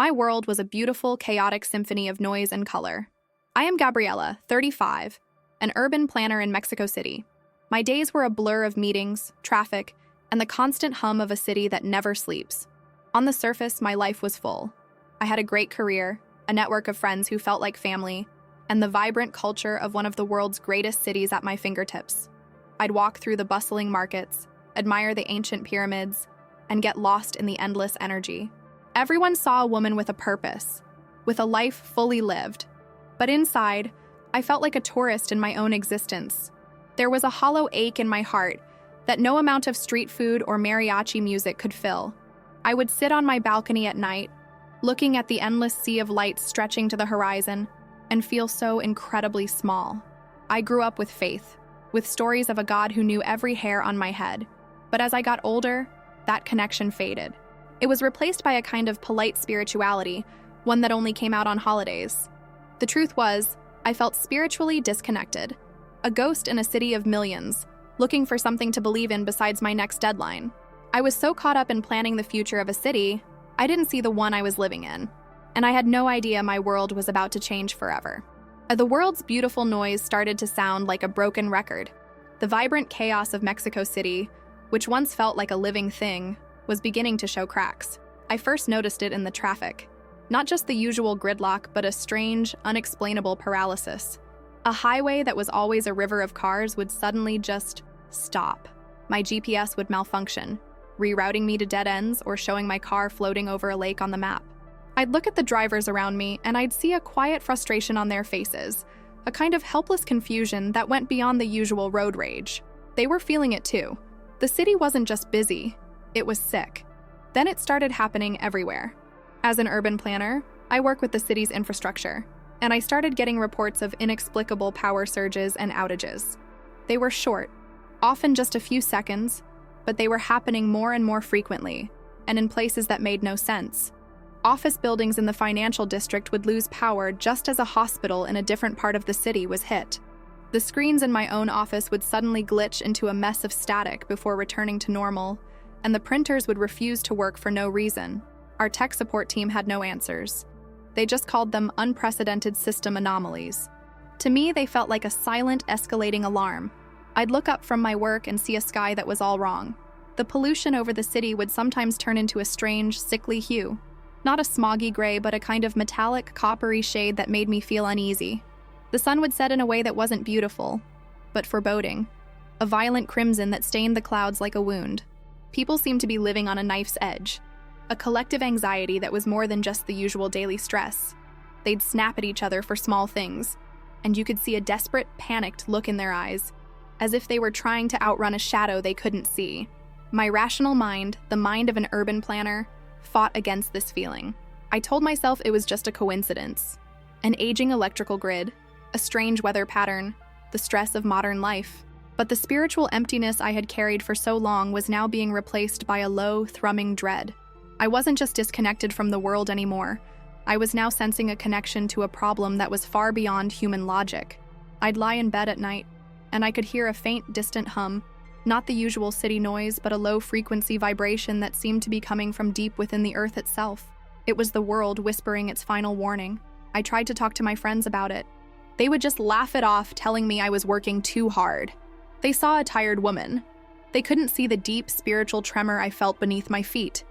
My world was a beautiful, chaotic symphony of noise and color. I am Gabriela, 35, an urban planner in Mexico City. My days were a blur of meetings, traffic, and the constant hum of a city that never sleeps. On the surface, my life was full. I had a great career, a network of friends who felt like family, and the vibrant culture of one of the world's greatest cities at my fingertips. I'd walk through the bustling markets, admire the ancient pyramids, and get lost in the endless energy. Everyone saw a woman with a purpose, with a life fully lived. But inside, I felt like a tourist in my own existence. There was a hollow ache in my heart that no amount of street food or mariachi music could fill. I would sit on my balcony at night, looking at the endless sea of lights stretching to the horizon, and feel so incredibly small. I grew up with faith, with stories of a God who knew every hair on my head. But as I got older, that connection faded. It was replaced by a kind of polite spirituality, one that only came out on holidays. The truth was, I felt spiritually disconnected, a ghost in a city of millions, looking for something to believe in besides my next deadline. I was so caught up in planning the future of a city, I didn't see the one I was living in, and I had no idea my world was about to change forever. The world's beautiful noise started to sound like a broken record. The vibrant chaos of Mexico City, which once felt like a living thing, was beginning to show cracks. I first noticed it in the traffic. Not just the usual gridlock, but a strange, unexplainable paralysis. A highway that was always a river of cars would suddenly just stop. My GPS would malfunction, rerouting me to dead ends or showing my car floating over a lake on the map. I'd look at the drivers around me and I'd see a quiet frustration on their faces, a kind of helpless confusion that went beyond the usual road rage. They were feeling it too. The city wasn't just busy, it was sick. Then it started happening everywhere. As an urban planner, I work with the city's infrastructure, and I started getting reports of inexplicable power surges and outages. They were short, often just a few seconds, but they were happening more and more frequently, and in places that made no sense. Office buildings in the financial district would lose power just as a hospital in a different part of the city was hit. The screens in my own office would suddenly glitch into a mess of static before returning to normal, and the printers would refuse to work for no reason. Our tech support team had no answers. They just called them unprecedented system anomalies. To me, they felt like a silent, escalating alarm. I'd look up from my work and see a sky that was all wrong. The pollution over the city would sometimes turn into a strange, sickly hue. Not a smoggy gray, but a kind of metallic, coppery shade that made me feel uneasy. The sun would set in a way that wasn't beautiful, but foreboding. A violent crimson that stained the clouds like a wound. People seemed to be living on a knife's edge. A collective anxiety that was more than just the usual daily stress. They'd snap at each other for small things, and you could see a desperate, panicked look in their eyes, as if they were trying to outrun a shadow they couldn't see. My rational mind, the mind of an urban planner, fought against this feeling. I told myself it was just a coincidence. An aging electrical grid, a strange weather pattern, the stress of modern life. But the spiritual emptiness I had carried for so long was now being replaced by a low, thrumming dread. I wasn't just disconnected from the world anymore. I was now sensing a connection to a problem that was far beyond human logic. I'd lie in bed at night, and I could hear a faint, distant hum, not the usual city noise, but a low-frequency vibration that seemed to be coming from deep within the earth itself. It was the world whispering its final warning. I tried to talk to my friends about it. They would just laugh it off, telling me I was working too hard. They saw a tired woman. They couldn't see the deep spiritual tremor I felt beneath my feet.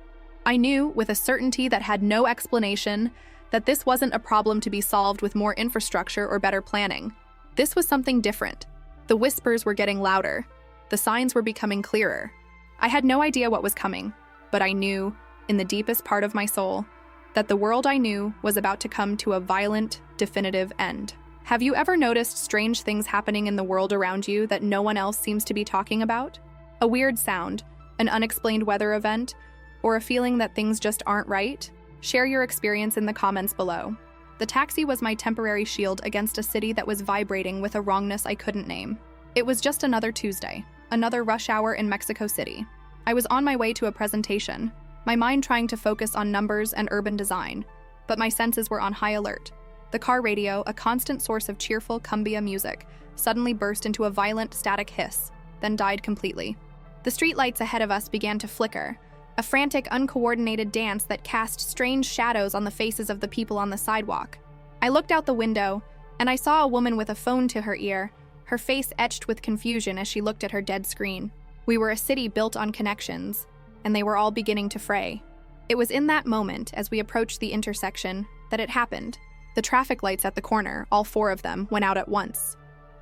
I knew, with a certainty that had no explanation, that this wasn't a problem to be solved with more infrastructure or better planning. This was something different. The whispers were getting louder. The signs were becoming clearer. I had no idea what was coming, but I knew, in the deepest part of my soul, that the world I knew was about to come to a violent, definitive end. Have you ever noticed strange things happening in the world around you that no one else seems to be talking about? A weird sound, an unexplained weather event, or a feeling that things just aren't right? Share your experience in the comments below. The taxi was my temporary shield against a city that was vibrating with a wrongness I couldn't name. It was just another Tuesday, another rush hour in Mexico City. I was on my way to a presentation, my mind trying to focus on numbers and urban design, but my senses were on high alert. The car radio, a constant source of cheerful cumbia music, suddenly burst into a violent static hiss, then died completely. The streetlights ahead of us began to flicker, a frantic, uncoordinated dance that cast strange shadows on the faces of the people on the sidewalk. I looked out the window, and I saw a woman with a phone to her ear, her face etched with confusion as she looked at her dead screen. We were a city built on connections, and they were all beginning to fray. It was in that moment, as we approached the intersection, that it happened. The traffic lights at the corner, all 4 of them, went out at once.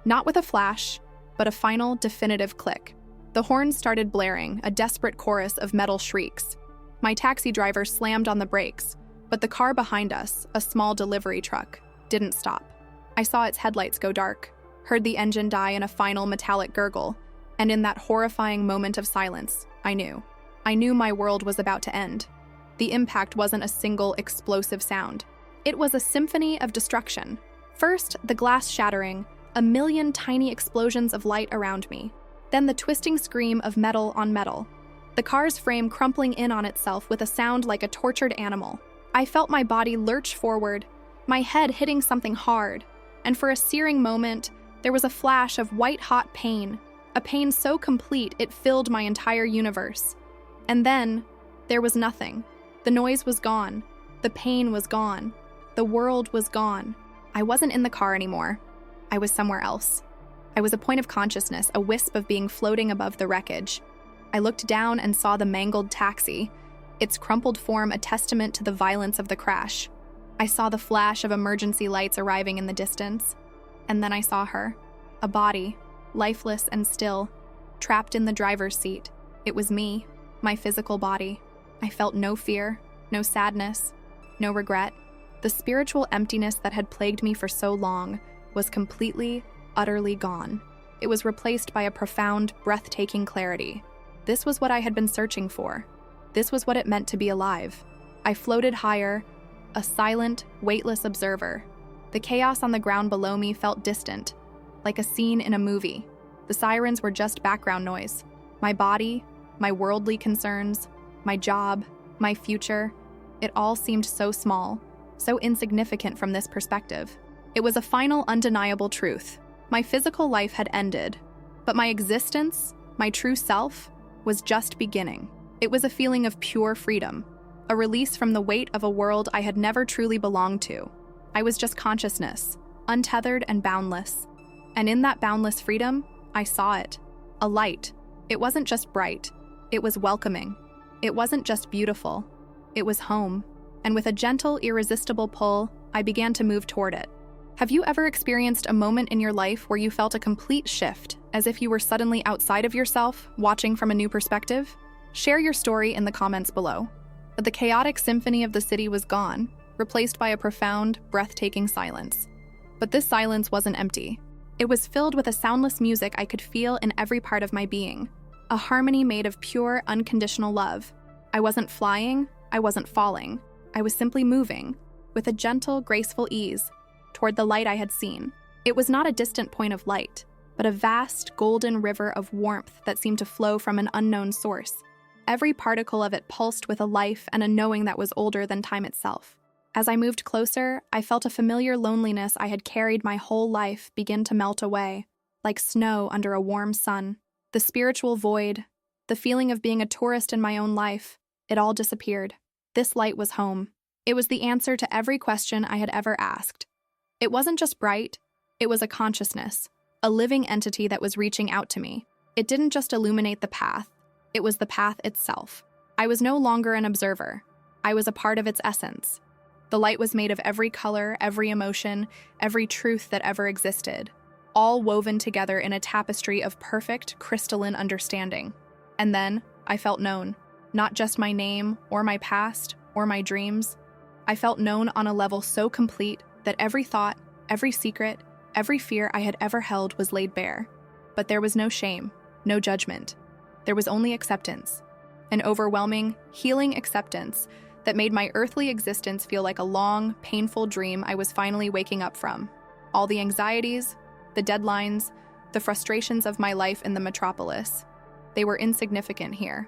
Not with a flash, but a final, definitive click. The horns started blaring, a desperate chorus of metal shrieks. My taxi driver slammed on the brakes, but the car behind us, a small delivery truck, didn't stop. I saw its headlights go dark, heard the engine die in a final metallic gurgle, and in that horrifying moment of silence, I knew my world was about to end. The impact wasn't a single explosive sound. It was a symphony of destruction. First, the glass shattering, a million tiny explosions of light around me. Then the twisting scream of metal on metal. The car's frame crumpling in on itself with a sound like a tortured animal. I felt my body lurch forward, my head hitting something hard, and for a searing moment, there was a flash of white-hot pain, a pain so complete it filled my entire universe. And then, there was nothing. The noise was gone. The pain was gone. The world was gone. I wasn't in the car anymore. I was somewhere else. I was a point of consciousness, a wisp of being floating above the wreckage. I looked down and saw the mangled taxi, its crumpled form a testament to the violence of the crash. I saw the flash of emergency lights arriving in the distance. And then I saw her, a body, lifeless and still, trapped in the driver's seat. It was me, my physical body. I felt no fear, no sadness, no regret. The spiritual emptiness that had plagued me for so long was completely, utterly gone. It was replaced by a profound, breathtaking clarity. This was what I had been searching for. This was what it meant to be alive. I floated higher, a silent, weightless observer. The chaos on the ground below me felt distant, like a scene in a movie. The sirens were just background noise. My body, my worldly concerns, my job, my future, it all seemed so small, so insignificant from this perspective. It was a final, undeniable truth. My physical life had ended, but my existence, my true self, was just beginning. It was a feeling of pure freedom, a release from the weight of a world I had never truly belonged to. I was just consciousness, untethered and boundless. And in that boundless freedom, I saw it. A light. It wasn't just bright. It was welcoming. It wasn't just beautiful. It was home. And with a gentle, irresistible pull, I began to move toward it. Have you ever experienced a moment in your life where you felt a complete shift, as if you were suddenly outside of yourself, watching from a new perspective? Share your story in the comments below. But the chaotic symphony of the city was gone, replaced by a profound, breathtaking silence. But this silence wasn't empty. It was filled with a soundless music I could feel in every part of my being, a harmony made of pure, unconditional love. I wasn't flying, I wasn't falling. I was simply moving, with a gentle, graceful ease, toward the light I had seen. It was not a distant point of light, but a vast, golden river of warmth that seemed to flow from an unknown source. Every particle of it pulsed with a life and a knowing that was older than time itself. As I moved closer, I felt a familiar loneliness I had carried my whole life begin to melt away, like snow under a warm sun. The spiritual void, the feeling of being a tourist in my own life, it all disappeared. This light was home. It was the answer to every question I had ever asked. It wasn't just bright, it was a consciousness, a living entity that was reaching out to me. It didn't just illuminate the path, it was the path itself. I was no longer an observer. I was a part of its essence. The light was made of every color, every emotion, every truth that ever existed, all woven together in a tapestry of perfect, crystalline understanding. And then, I felt known. Not just my name, or my past, or my dreams. I felt known on a level so complete that every thought, every secret, every fear I had ever held was laid bare. But there was no shame, no judgment. There was only acceptance. An overwhelming, healing acceptance that made my earthly existence feel like a long, painful dream I was finally waking up from. All the anxieties, the deadlines, the frustrations of my life in the metropolis, they were insignificant here.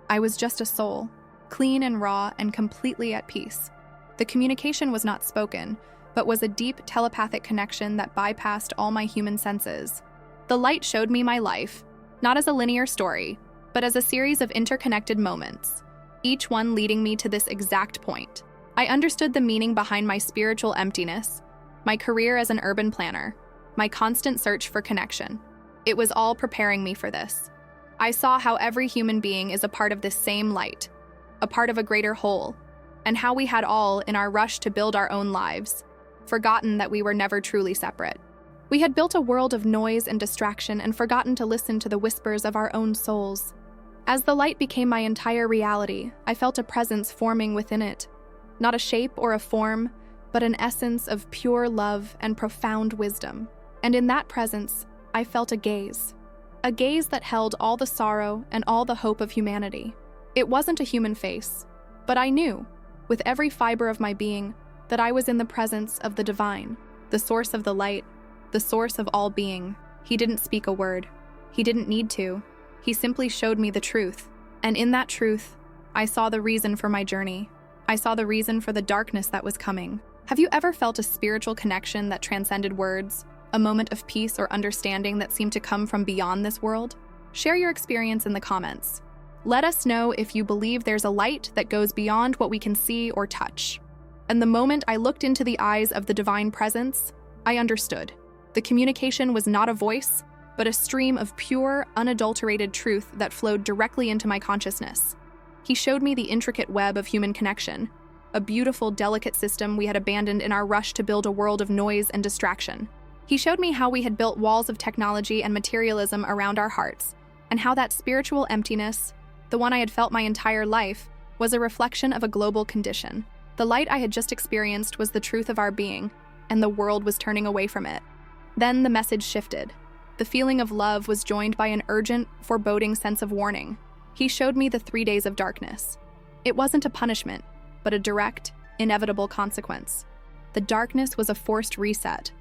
I was just a soul, clean and raw and completely at peace. The communication was not spoken, but was a deep telepathic connection that bypassed all my human senses. The light showed me my life, not as a linear story, but as a series of interconnected moments. each one leading me to this exact point. I understood the meaning behind my spiritual emptiness, my career as an urban planner, my constant search for connection. It was all preparing me for this. I saw how every human being is a part of this same light, a part of a greater whole, and how we had all, in our rush to build our own lives, forgotten that we were never truly separate. We had built a world of noise and distraction and forgotten to listen to the whispers of our own souls. As the light became my entire reality, I felt a presence forming within it. Not a shape or a form, but an essence of pure love and profound wisdom. And in that presence, I felt a gaze that held all the sorrow and all the hope of humanity. It wasn't a human face, but I knew, with every fiber of my being, that I was in the presence of the divine, the source of the light, the source of all being. He didn't speak a word. He didn't need to. He simply showed me the truth. And in that truth, I saw the reason for my journey. I saw the reason for the darkness that was coming. Have you ever felt a spiritual connection that transcended words? A moment of peace or understanding that seemed to come from beyond this world? Share your experience in the comments. Let us know if you believe there's a light that goes beyond what we can see or touch. And the moment I looked into the eyes of the divine presence, I understood. The communication was not a voice, but a stream of pure, unadulterated truth that flowed directly into my consciousness. He showed me the intricate web of human connection, a beautiful, delicate system we had abandoned in our rush to build a world of noise and distraction. He showed me how we had built walls of technology and materialism around our hearts, and how that spiritual emptiness, the one I had felt my entire life, was a reflection of a global condition. The light I had just experienced was the truth of our being, and the world was turning away from it. Then the message shifted. The feeling of love was joined by an urgent, foreboding sense of warning. He showed me the 3 days of darkness. It wasn't a punishment, but a direct, inevitable consequence. The darkness was a forced reset,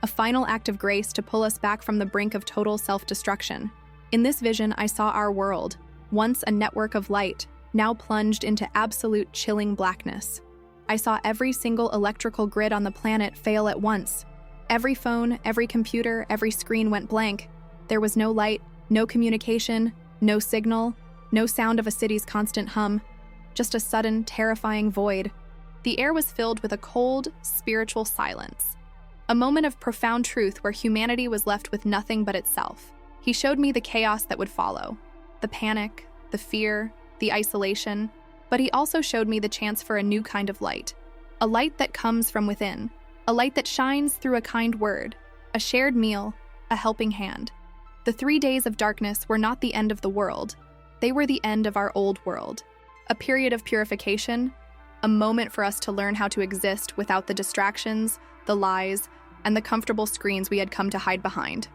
a final act of grace to pull us back from the brink of total self-destruction. In this vision, I saw our world, once a network of light, now plunged into absolute chilling blackness. I saw every single electrical grid on the planet fail at once. Every phone, every computer, every screen went blank. There was no light, no communication, no signal, no sound of a city's constant hum, just a sudden, terrifying void. The air was filled with a cold, spiritual silence. A moment of profound truth where humanity was left with nothing but itself. He showed me the chaos that would follow, the panic, the fear, the isolation, but he also showed me the chance for a new kind of light, a light that comes from within, a light that shines through a kind word, a shared meal, a helping hand. The 3 days of darkness were not the end of the world. They were the end of our old world, a period of purification, a moment for us to learn how to exist without the distractions, the lies, and the comfortable screens we had come to hide behind.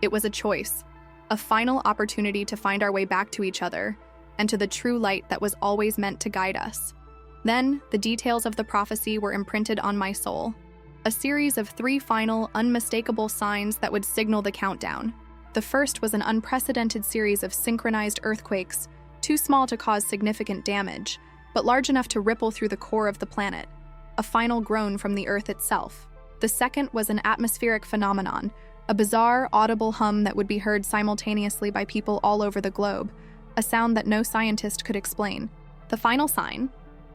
It was a choice, a final opportunity to find our way back to each other and to the true light that was always meant to guide us. Then, the details of the prophecy were imprinted on my soul, a series of 3 final, unmistakable signs that would signal the countdown. The first was an unprecedented series of synchronized earthquakes, too small to cause significant damage, but large enough to ripple through the core of the planet, a final groan from the Earth itself. The second was an atmospheric phenomenon, a bizarre, audible hum that would be heard simultaneously by people all over the globe, a sound that no scientist could explain. The final sign,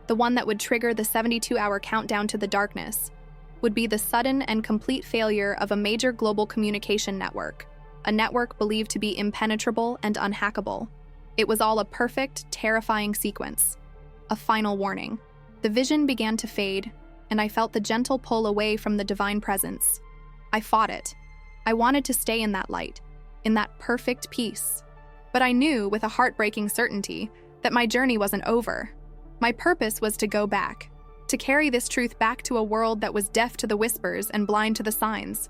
the one that would trigger the 72-hour countdown to the darkness, would be the sudden and complete failure of a major global communication network, a network believed to be impenetrable and unhackable. It was all a perfect, terrifying sequence. A final warning. The vision began to fade, and I felt the gentle pull away from the divine presence. I fought it. I wanted to stay in that light, in that perfect peace. But I knew, with a heartbreaking certainty, that my journey wasn't over. My purpose was to go back, to carry this truth back to a world that was deaf to the whispers and blind to the signs.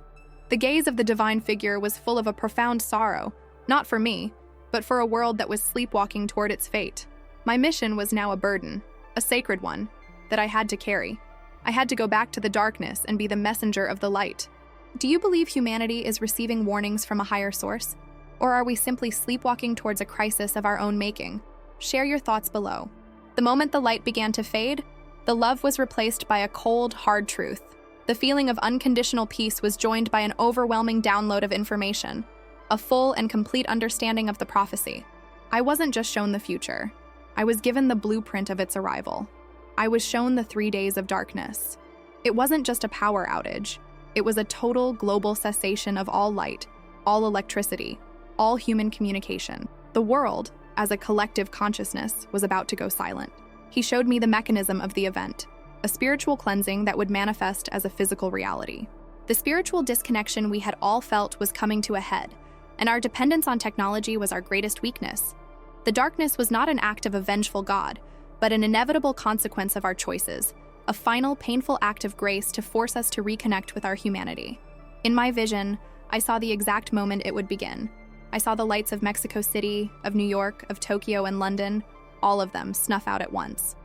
The gaze of the divine figure was full of a profound sorrow, not for me, but for a world that was sleepwalking toward its fate. My mission was now a burden, a sacred one, that I had to carry. I had to go back to the darkness and be the messenger of the light. Do you believe humanity is receiving warnings from a higher source? Or are we simply sleepwalking towards a crisis of our own making? Share your thoughts below. The moment the light began to fade, the love was replaced by a cold, hard truth. The feeling of unconditional peace was joined by an overwhelming download of information, a full and complete understanding of the prophecy. I wasn't just shown the future. I was given the blueprint of its arrival. I was shown the 3 days of darkness. It wasn't just a power outage. It was a total global cessation of all light, all electricity, all human communication. The world, as a collective consciousness, was about to go silent. He showed me the mechanism of the event, a spiritual cleansing that would manifest as a physical reality. The spiritual disconnection we had all felt was coming to a head, and our dependence on technology was our greatest weakness. The darkness was not an act of a vengeful God, but an inevitable consequence of our choices, a final, painful act of grace to force us to reconnect with our humanity. In my vision, I saw the exact moment it would begin. I saw the lights of Mexico City, of New York, of Tokyo and London, all of them snuff out at once.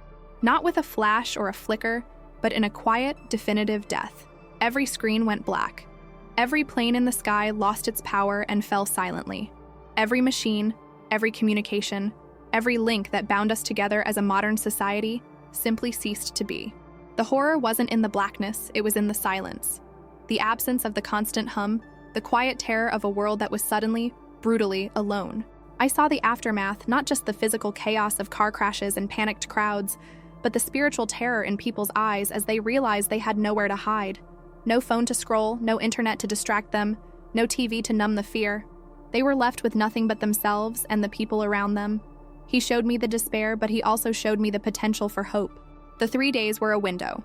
Not with a flash or a flicker, but in a quiet, definitive death. Every screen went black. Every plane in the sky lost its power and fell silently. Every machine, every communication, every link that bound us together as a modern society simply ceased to be. The horror wasn't in the blackness, it was in the silence. The absence of the constant hum, the quiet terror of a world that was suddenly, brutally alone. I saw the aftermath, not just the physical chaos of car crashes and panicked crowds, but the spiritual terror in people's eyes as they realized they had nowhere to hide. No phone to scroll, no internet to distract them, no TV to numb the fear. They were left with nothing but themselves and the people around them. He showed me the despair, but he also showed me the potential for hope. The 3 days were a window,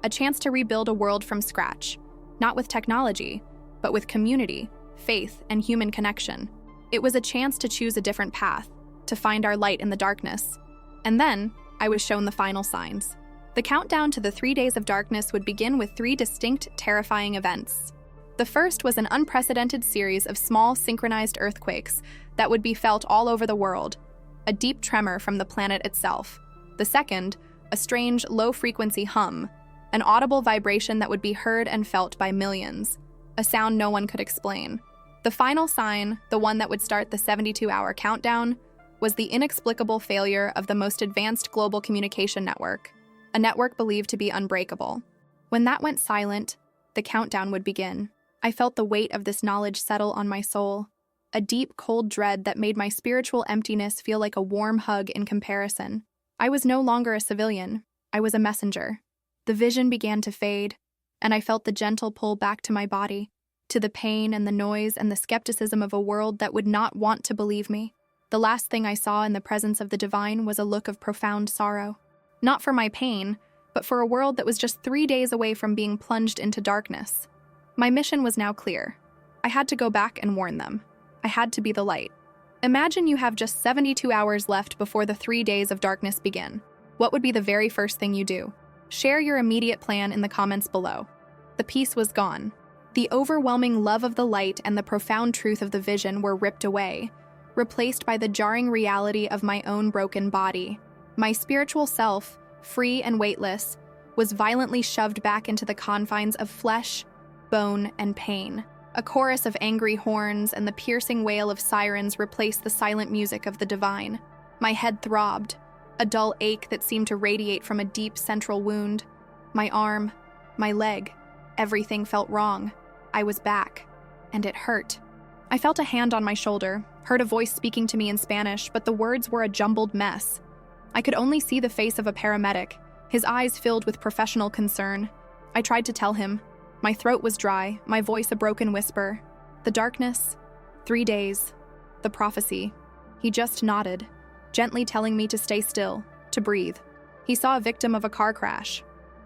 a chance to rebuild a world from scratch, not with technology, but with community, faith, and human connection. It was a chance to choose a different path, to find our light in the darkness. And then, I was shown the final signs. The countdown to the 3 days of darkness would begin with 3 distinct, terrifying events. The first was an unprecedented series of small, synchronized earthquakes that would be felt all over the world, a deep tremor from the planet itself. The second, a strange, low-frequency hum, an audible vibration that would be heard and felt by millions, a sound no one could explain. The final sign, the one that would start the 72-hour countdown, was the inexplicable failure of the most advanced global communication network, a network believed to be unbreakable. When that went silent, the countdown would begin. I felt the weight of this knowledge settle on my soul, a deep, cold dread that made my spiritual emptiness feel like a warm hug in comparison. I was no longer a civilian. I was a messenger. The vision began to fade, and I felt the gentle pull back to my body, to the pain and the noise and the skepticism of a world that would not want to believe me. The last thing I saw in the presence of the divine was a look of profound sorrow. Not for my pain, but for a world that was just 3 days away from being plunged into darkness. My mission was now clear. I had to go back and warn them. I had to be the light. Imagine you have just 72 hours left before the 3 days of darkness begin. What would be the very first thing you do? Share your immediate plan in the comments below. The peace was gone. The overwhelming love of the light and the profound truth of the vision were ripped away, replaced by the jarring reality of my own broken body. My spiritual self, free and weightless, was violently shoved back into the confines of flesh, bone, and pain. A chorus of angry horns and the piercing wail of sirens replaced the silent music of the divine. My head throbbed, a dull ache that seemed to radiate from a deep central wound. My arm, my leg, everything felt wrong. I was back, and it hurt. I felt a hand on my shoulder, heard a voice speaking to me in Spanish, but the words were a jumbled mess. I could only see the face of a paramedic, his eyes filled with professional concern. I tried to tell him. My throat was dry, my voice a broken whisper. The darkness, 3 days, the prophecy. He just nodded, gently telling me to stay still, to breathe. He saw a victim of a car crash.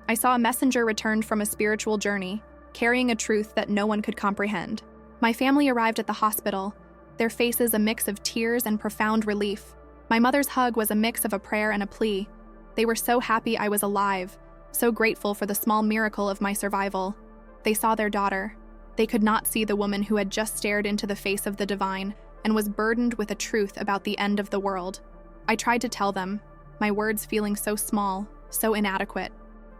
I saw a messenger returned from a spiritual journey, carrying a truth that no one could comprehend. My family arrived at the hospital, their faces a mix of tears and profound relief. My mother's hug was a mix of a prayer and a plea. They were so happy I was alive, so grateful for the small miracle of my survival. They saw their daughter. They could not see the woman who had just stared into the face of the divine and was burdened with a truth about the end of the world. I tried to tell them, my words feeling so small, so inadequate.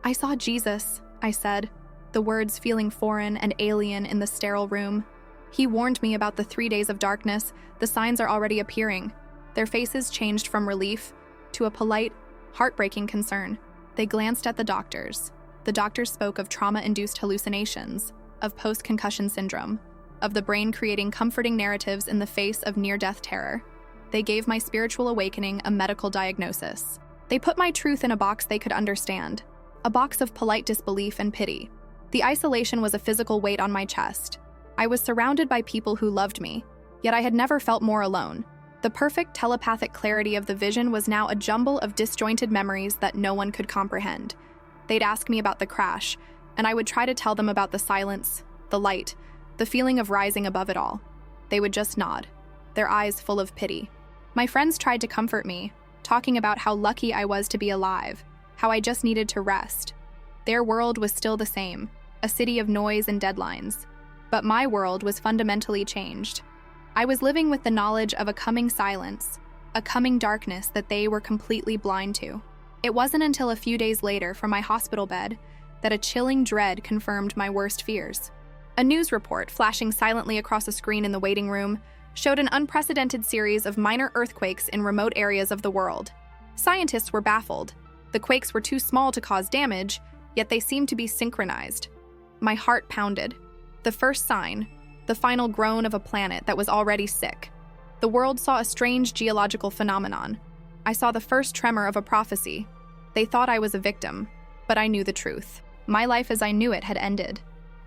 I saw Jesus, I said, the words feeling foreign and alien in the sterile room. He warned me about the 3 days of darkness. The signs are already appearing. Their faces changed from relief to a polite, heartbreaking concern. They glanced at the doctors. The doctors spoke of trauma-induced hallucinations, of post-concussion syndrome, of the brain creating comforting narratives in the face of near-death terror. they gave my spiritual awakening a medical diagnosis. They put my truth in a box they could understand, a box of polite disbelief and pity. The isolation was a physical weight on my chest. I was surrounded by people who loved me, yet I had never felt more alone. The perfect telepathic clarity of the vision was now a jumble of disjointed memories that no one could comprehend. They'd ask me about the crash, and I would try to tell them about the silence, the light, the feeling of rising above it all. They would just nod, their eyes full of pity. My friends tried to comfort me, talking about how lucky I was to be alive, how I just needed to rest. Their world was still the same, a city of noise and deadlines. But my world was fundamentally changed. I was living with the knowledge of a coming silence, a coming darkness that they were completely blind to. It wasn't until a few days later from my hospital bed that a chilling dread confirmed my worst fears. A news report flashing silently across a screen in the waiting room showed an unprecedented series of minor earthquakes in remote areas of the world. Scientists were baffled. The quakes were too small to cause damage, yet they seemed to be synchronized. My heart pounded. The first sign, the final groan of a planet that was already sick. The world saw a strange geological phenomenon. I saw the first tremor of a prophecy. They thought I was a victim, but I knew the truth. My life as I knew it had ended,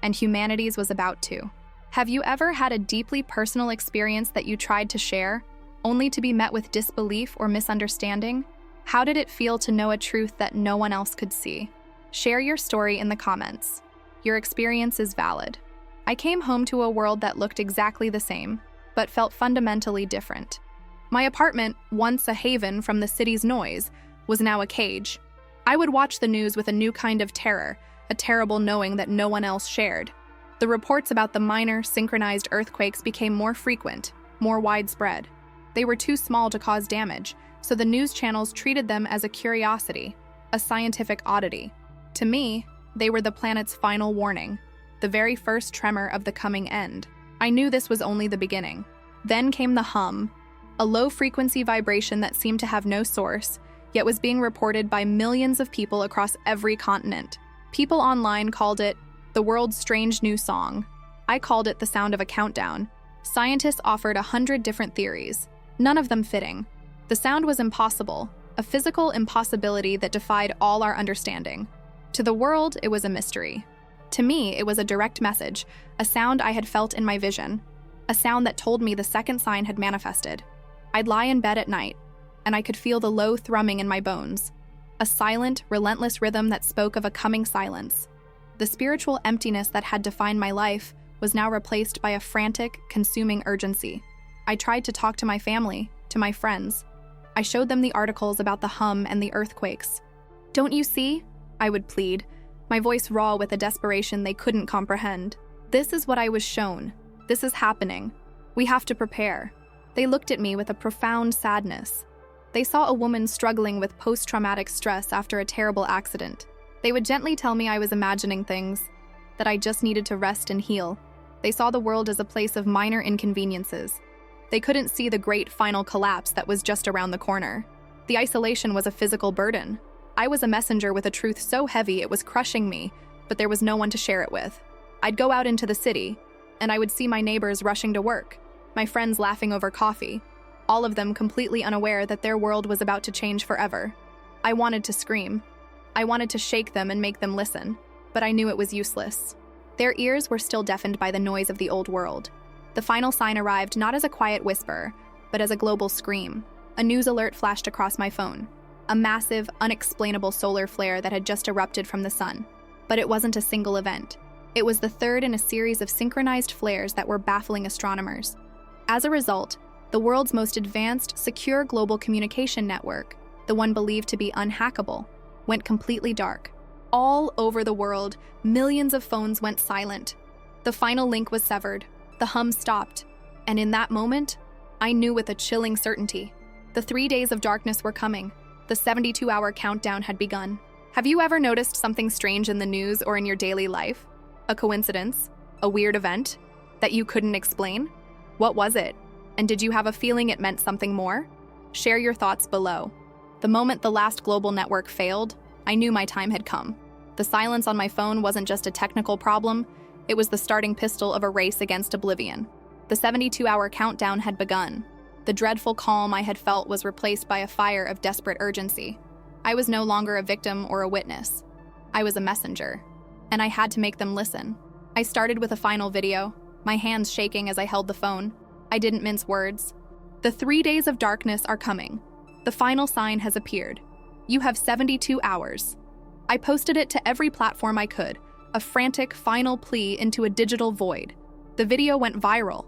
and humanity's was about to. Have you ever had a deeply personal experience that you tried to share, only to be met with disbelief or misunderstanding? How did it feel to know a truth that no one else could see? Share your story in the comments. Your experience is valid. I came home to a world that looked exactly the same, but felt fundamentally different. My apartment, once a haven from the city's noise, was now a cage. I would watch the news with a new kind of terror, a terrible knowing that no one else shared. The reports about the minor, synchronized earthquakes became more frequent, more widespread. They were too small to cause damage, so the news channels treated them as a curiosity, a scientific oddity. To me, they were the planet's final warning, the very first tremor of the coming end. I knew this was only the beginning. Then came the hum, a low-frequency vibration that seemed to have no source, yet was being reported by millions of people across every continent. People online called it the world's strange new song. I called it the sound of a countdown. Scientists offered 100 different theories, none of them fitting. The sound was impossible, a physical impossibility that defied all our understanding. To the world, it was a mystery. To me, it was a direct message, a sound I had felt in my vision, a sound that told me the second sign had manifested. I'd lie in bed at night, and I could feel the low thrumming in my bones, a silent, relentless rhythm that spoke of a coming silence. The spiritual emptiness that had defined my life was now replaced by a frantic, consuming urgency. I tried to talk to my family, to my friends. I showed them the articles about the hum and the earthquakes. "Don't you see?" I would plead, my voice raw with a desperation they couldn't comprehend. "This is what I was shown. This is happening. We have to prepare." They looked at me with a profound sadness. They saw a woman struggling with post-traumatic stress after a terrible accident. They would gently tell me I was imagining things, that I just needed to rest and heal. They saw the world as a place of minor inconveniences. They couldn't see the great final collapse that was just around the corner. The isolation was a physical burden. I was a messenger with a truth so heavy it was crushing me, but there was no one to share it with. I'd go out into the city, and I would see my neighbors rushing to work, my friends laughing over coffee, all of them completely unaware that their world was about to change forever. I wanted to scream. I wanted to shake them and make them listen, but I knew it was useless. Their ears were still deafened by the noise of the old world. The final sign arrived not as a quiet whisper, but as a global scream. A news alert flashed across my phone. A massive, unexplainable solar flare that had just erupted from the sun. But it wasn't a single event. It was the third in a series of synchronized flares that were baffling astronomers. As a result, the world's most advanced, secure global communication network, the one believed to be unhackable, went completely dark. All over the world, millions of phones went silent. The final link was severed. The hum stopped. And in that moment, I knew with a chilling certainty. The 3 days of darkness were coming. The 72-hour countdown had begun. Have you ever noticed something strange in the news or in your daily life? A coincidence? A weird event? That you couldn't explain? What was it? And did you have a feeling it meant something more? Share your thoughts below. The moment the last global network failed, I knew my time had come. The silence on my phone wasn't just a technical problem, it was the starting pistol of a race against oblivion. The 72-hour countdown had begun. The dreadful calm I had felt was replaced by a fire of desperate urgency. I was no longer a victim or a witness. I was a messenger, and I had to make them listen. I started with a final video, my hands shaking as I held the phone. I didn't mince words. The 3 days of darkness are coming. The final sign has appeared. You have 72 hours. I posted it to every platform I could, a frantic final plea into a digital void. The video went viral,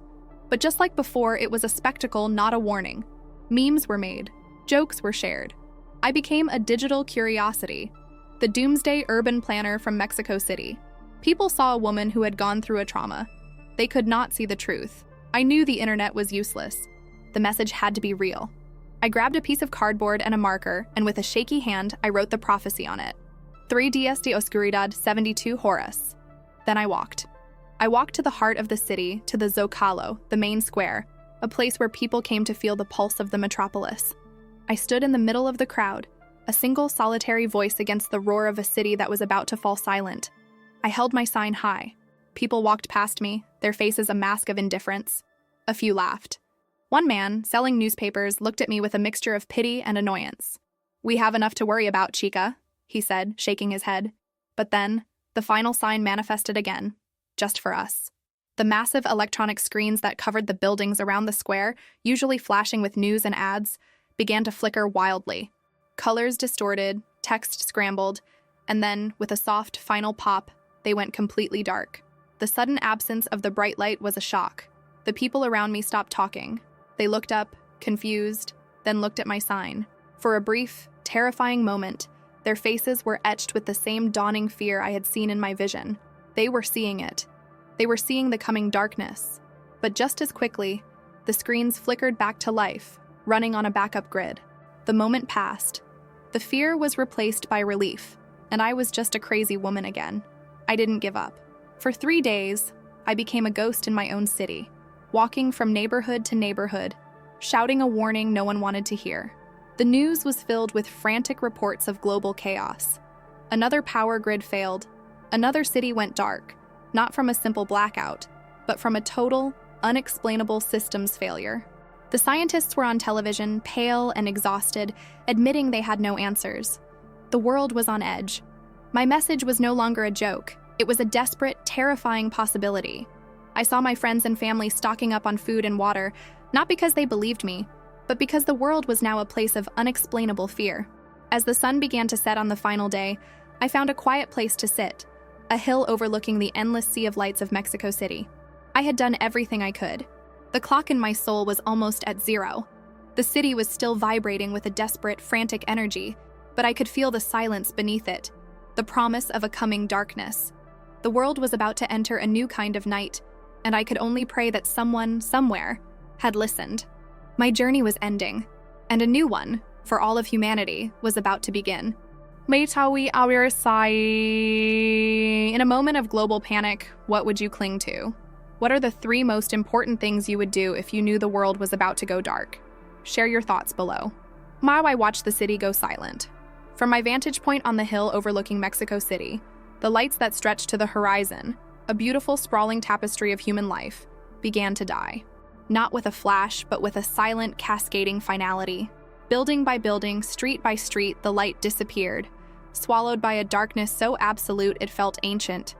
but just like before, it was a spectacle, not a warning. Memes were made, jokes were shared. I became a digital curiosity, the doomsday urban planner from Mexico City. People saw a woman who had gone through a trauma. They could not see the truth. I knew the internet was useless. The message had to be real. I grabbed a piece of cardboard and a marker, and with a shaky hand, I wrote the prophecy on it. 3 días de oscuridad, 72 horas. Then I walked. I walked to the heart of the city, to the Zocalo, the main square, a place where people came to feel the pulse of the metropolis. I stood in the middle of the crowd, a single solitary voice against the roar of a city that was about to fall silent. I held my sign high. People walked past me, their faces a mask of indifference. A few laughed. One man, selling newspapers, looked at me with a mixture of pity and annoyance. "We have enough to worry about, chica," he said, shaking his head. But then, the final sign manifested again, just for us. The massive electronic screens that covered the buildings around the square, usually flashing with news and ads, began to flicker wildly. Colors distorted, text scrambled, and then, with a soft final pop, they went completely dark. The sudden absence of the bright light was a shock. The people around me stopped talking. They looked up, confused, then looked at my sign. For a brief, terrifying moment, their faces were etched with the same dawning fear I had seen in my vision. They were seeing it. They were seeing the coming darkness. But just as quickly, the screens flickered back to life, running on a backup grid. The moment passed. The fear was replaced by relief, and I was just a crazy woman again. I didn't give up. For 3 days, I became a ghost in my own city, walking from neighborhood to neighborhood, shouting a warning no one wanted to hear. The news was filled with frantic reports of global chaos. Another power grid failed. Another city went dark, not from a simple blackout, but from a total, unexplainable systems failure. The scientists were on television, pale and exhausted, admitting they had no answers. The world was on edge. My message was no longer a joke. It was a desperate, terrifying possibility. I saw my friends and family stocking up on food and water, not because they believed me, but because the world was now a place of unexplainable fear. As the sun began to set on the final day, I found a quiet place to sit, a hill overlooking the endless sea of lights of Mexico City. I had done everything I could. The clock in my soul was almost at zero. The city was still vibrating with a desperate, frantic energy, but I could feel the silence beneath it, the promise of a coming darkness. The world was about to enter a new kind of night, and I could only pray that someone, somewhere, had listened. My journey was ending, and a new one, for all of humanity, was about to begin. In a moment of global panic, what would you cling to? What are the 3 most important things you would do if you knew the world was about to go dark? Share your thoughts below. I watched the city go silent. From my vantage point on the hill overlooking Mexico City, the lights that stretched to the horizon, a beautiful sprawling tapestry of human life, began to die. Not with a flash, but with a silent, cascading finality. Building by building, street by street, the light disappeared, swallowed by a darkness so absolute it felt ancient.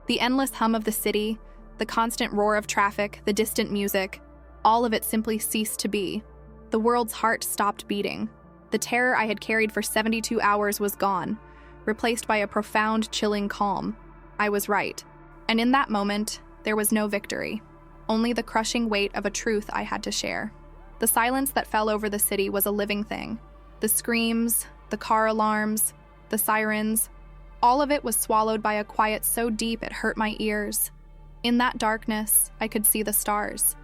The endless hum of the city, the constant roar of traffic, the distant music, all of it simply ceased to be. The world's heart stopped beating. The terror I had carried for 72 hours was gone, replaced by a profound, chilling calm. I was right. And in that moment, there was no victory, only the crushing weight of a truth I had to share. The silence that fell over the city was a living thing. The screams, the car alarms, the sirens, all of it was swallowed by a quiet so deep it hurt my ears. In that darkness, I could see the stars,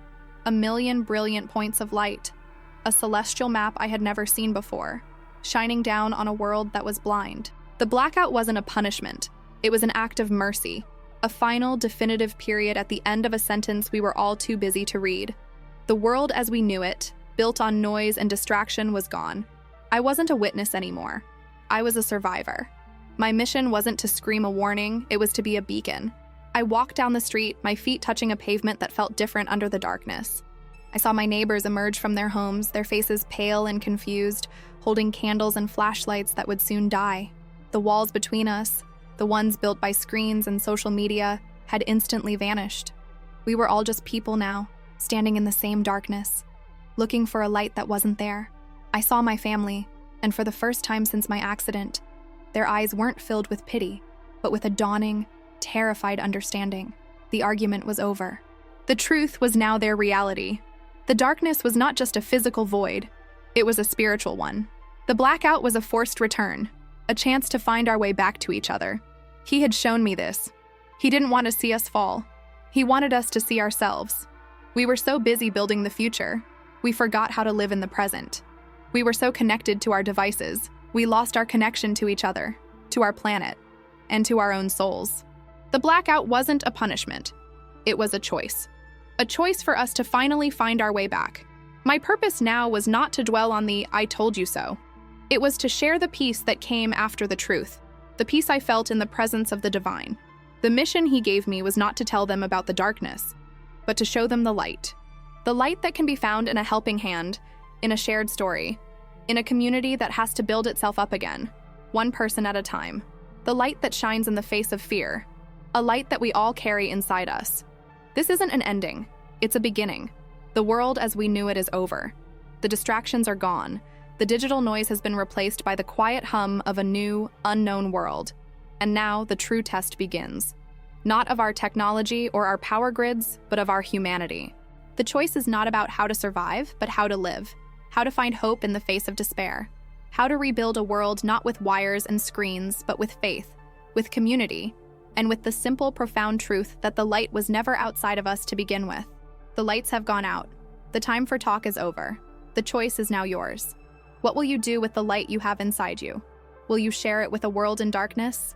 a million brilliant points of light, a celestial map I had never seen before, shining down on a world that was blind. The blackout wasn't a punishment. It was an act of mercy, a final, definitive period at the end of a sentence we were all too busy to read. The world as we knew it, built on noise and distraction, was gone. I wasn't a witness anymore. I was a survivor. My mission wasn't to scream a warning, it was to be a beacon. I walked down the street, my feet touching a pavement that felt different under the darkness. I saw my neighbors emerge from their homes, their faces pale and confused, holding candles and flashlights that would soon die. The walls between us, the ones built by screens and social media, had instantly vanished. We were all just people now, standing in the same darkness, looking for a light that wasn't there. I saw my family, and for the first time since my accident, their eyes weren't filled with pity, but with a dawning, terrified understanding. The argument was over. The truth was now their reality. The darkness was not just a physical void, it was a spiritual one. The blackout was a forced return, a chance to find our way back to each other. He had shown me this. He didn't want to see us fall. He wanted us to see ourselves. We were so busy building the future, we forgot how to live in the present. We were so connected to our devices, we lost our connection to each other, to our planet, and to our own souls. The blackout wasn't a punishment. It was a choice. A choice for us to finally find our way back. My purpose now was not to dwell on the "I told you so." It was to share the peace that came after the truth, the peace I felt in the presence of the divine. The mission he gave me was not to tell them about the darkness, but to show them the light that can be found in a helping hand, in a shared story, in a community that has to build itself up again, one person at a time. The light that shines in the face of fear, a light that we all carry inside us. This isn't an ending, it's a beginning. The world as we knew it is over. The distractions are gone. The digital noise has been replaced by the quiet hum of a new, unknown world. And now the true test begins. Not of our technology or our power grids, but of our humanity. The choice is not about how to survive, but how to live. How to find hope in the face of despair. How to rebuild a world not with wires and screens, but with faith, with community, and with the simple, profound truth that the light was never outside of us to begin with. The lights have gone out. The time for talk is over. The choice is now yours. What will you do with the light you have inside you? Will you share it with a world in darkness?